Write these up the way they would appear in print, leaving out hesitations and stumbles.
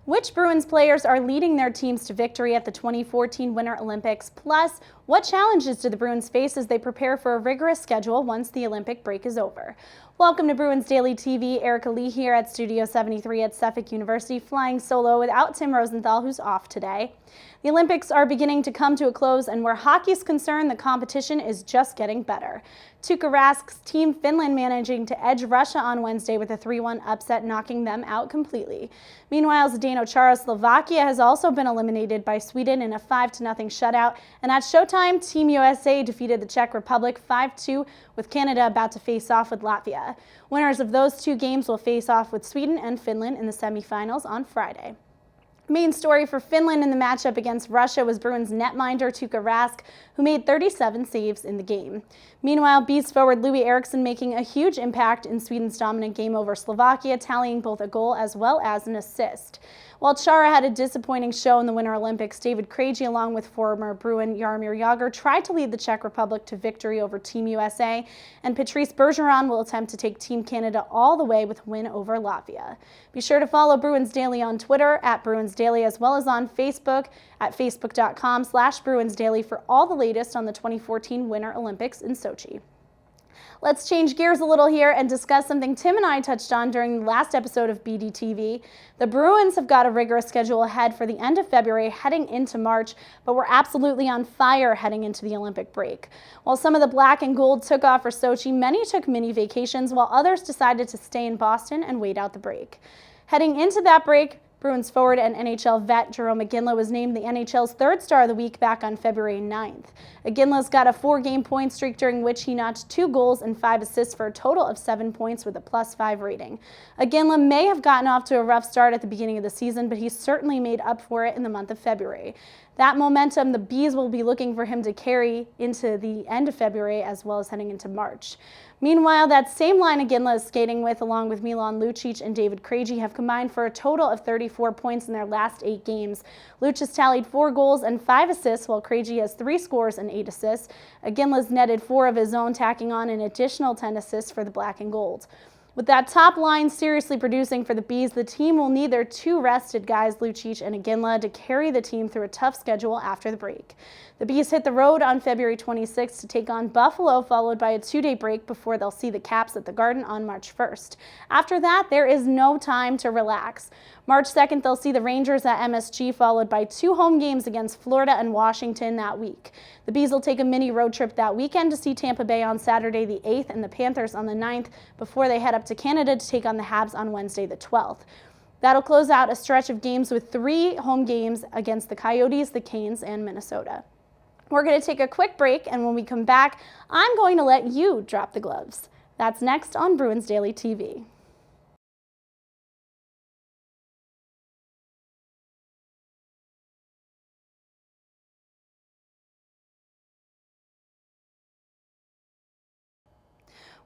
Which Bruins players are leading their teams to victory at the 2014 Winter Olympics? Plus, what challenges do the Bruins face as they prepare for a rigorous schedule once the Olympic break is over? Welcome to Bruins Daily TV. Erika Leigh here at Studio 73 at Suffolk University, flying solo without Tim Rosenthal, who's off today. The Olympics are beginning to come to a close, and where hockey is concerned, the competition is just getting better. Tuukka Rask's team Finland managing to edge Russia on Wednesday with a 3-1 upset, knocking them out completely. Meanwhile, Zdeno Chara's Slovakia has also been eliminated by Sweden in a 5-0 shutout, and at Showtime, Team USA defeated the Czech Republic 5-2, with Canada about to face off with Latvia. Winners of those two games will face off with Sweden and Finland in the semifinals on Friday. Main story for Finland in the matchup against Russia was Bruins netminder Tuukka Rask, who made 37 saves in the game. Meanwhile, Beast forward Louis Eriksson making a huge impact in Sweden's dominant game over Slovakia, tallying both a goal as well as an assist. While Chara had a disappointing show in the Winter Olympics, David Krejci, along with former Bruin Jaromir Jagr, tried to lead the Czech Republic to victory over Team USA, and Patrice Bergeron will attempt to take Team Canada all the way with a win over Latvia. Be sure to follow Bruins Daily on Twitter at Bruins Daily, as well as on Facebook at facebook.com/Bruins Daily for all the latest on the 2014 Winter Olympics in Sochi. Let's change gears a little here and discuss something Tim and I touched on during the last episode of BDTV. The Bruins have got a rigorous schedule ahead for the end of February heading into March, but we're absolutely on fire heading into the Olympic break. While some of the black and gold took off for Sochi, many took mini vacations, while others decided to stay in Boston and wait out the break. Heading into that break, Bruins forward and NHL vet Jarome Iginla was named the NHL's third star of the week back on February 9th. Iginla's got a 4-game point streak during which he notched 2 goals and 5 assists for a total of 7 points with a +5 rating. Iginla may have gotten off to a rough start at the beginning of the season, but he certainly made up for it in the month of February. That momentum, the Bees will be looking for him to carry into the end of February as well as heading into March. Meanwhile, that same line Iginla is skating with, along with Milan Lucic and David Krejci, have combined for a total of 34 points in their last 8 games. Lucic has tallied 4 goals and 5 assists, while Krejci has 3 scores and 8 assists. Iginla's netted 4 of his own, tacking on an additional 10 assists for the black and gold. With that top line seriously producing for the Bees, the team will need their 2 rested guys, Lucic and Iginla, to carry the team through a tough schedule after the break. The Bees hit the road on February 26th to take on Buffalo, followed by a 2-day break before they'll see the Caps at the Garden on March 1st. After that, there is no time to relax. March 2nd, they'll see the Rangers at MSG, followed by 2 home games against Florida and Washington that week. The Bees will take a mini road trip that weekend to see Tampa Bay on Saturday the 8th and the Panthers on the 9th before they head up to Canada to take on the Habs on Wednesday the 12th. That'll close out a stretch of games with 3 home games against the Coyotes, the Canes, and Minnesota. We're going to take a quick break, and when we come back, I'm going to let you drop the gloves. That's next on Bruins Daily TV.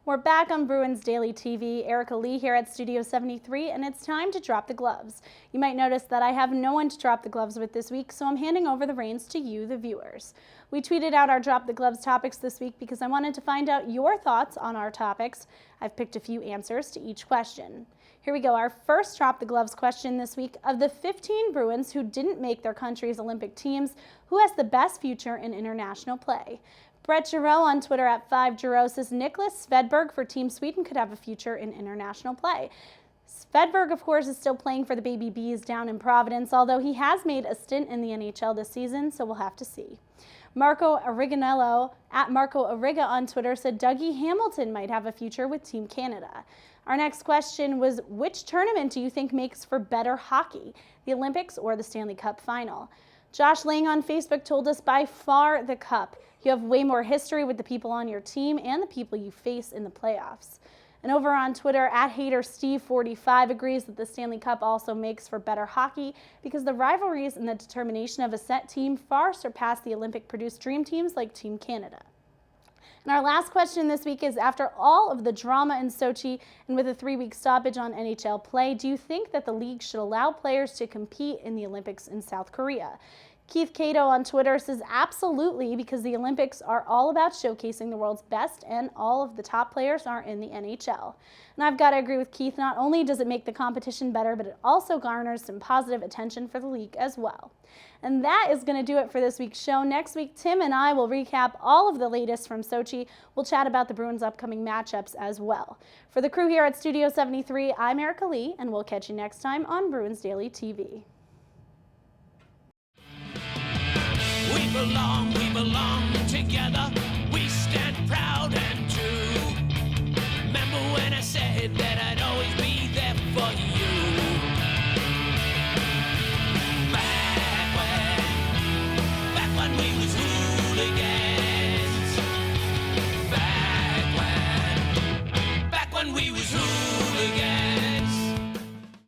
We're back on Bruins Daily TV. Erika Leigh here at Studio 73, and it's time to drop the gloves. You might notice that I have no one to drop the gloves with this week, so I'm handing over the reins to you, the viewers. We tweeted out our Drop the Gloves topics this week because I wanted to find out your thoughts on our topics. I've picked a few answers to each question. Here we go. Our first Drop the Gloves question this week: of the 15 Bruins who didn't make their country's Olympic teams, who has the best future in international play? Brett Giroux on Twitter at 5Giroux says Nicholas Svedberg for Team Sweden could have a future in international play. Svedberg, of course, is still playing for the Baby Bees down in Providence, although he has made a stint in the NHL this season, so we'll have to see. Marco Originello at Marco Origa on Twitter said Dougie Hamilton might have a future with Team Canada. Our next question was, which tournament do you think makes for better hockey, the Olympics or the Stanley Cup final? Josh Lang on Facebook told us by far the Cup. You have way more history with the people on your team and the people you face in the playoffs. And over on Twitter, at HaterSteve45 agrees that the Stanley Cup also makes for better hockey because the rivalries and the determination of a set team far surpass the Olympic-produced dream teams like Team Canada. And our last question this week is, after all of the drama in Sochi and with a 3-week stoppage on NHL play, do you think that the league should allow players to compete in the Olympics in South Korea? Keith Cato on Twitter says absolutely, because the Olympics are all about showcasing the world's best, and all of the top players are in the NHL. And I've got to agree with Keith, not only does it make the competition better, but it also garners some positive attention for the league as well. And that is going to do it for this week's show. Next week, Tim and I will recap all of the latest from Sochi. We'll chat about the Bruins' upcoming matchups as well. For the crew here at Studio 73, I'm Erika Leigh, and we'll catch you next time on Bruins Daily TV. We belong together.